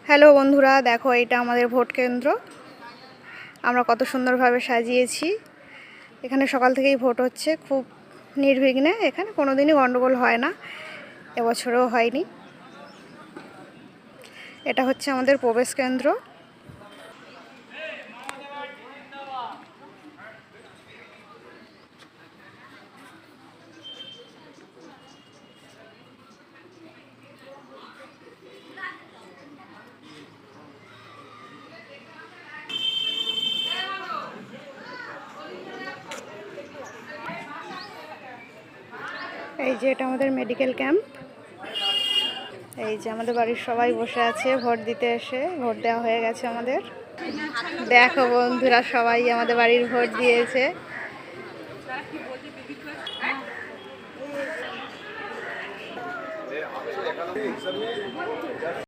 Hello বন্ধুরা, দেখো এটা আমাদের ভোট কেন্দ্র। আমরা কত সুন্দরভাবে সাজিয়েছি। এখানে সকাল থেকেই ভোট হচ্ছে খুব নির্বিঘ্নে। এখানে কোনোদিনই গন্ডগোল হয় না, এবছরেও হয়নি। এটা হচ্ছে আমাদের প্রবেশ কেন্দ্র। এই যে এটা আমাদের মেডিকেল ক্যাম্প। এই যে আমাদের বাড়ির সবাই বসে আছে ভোট দিতে এসে। ভোট দেওয়া হয়ে গেছে আমাদের। দেখো বন্ধুরা, সবাই আমাদের বাড়ির ভোট দিয়েছে।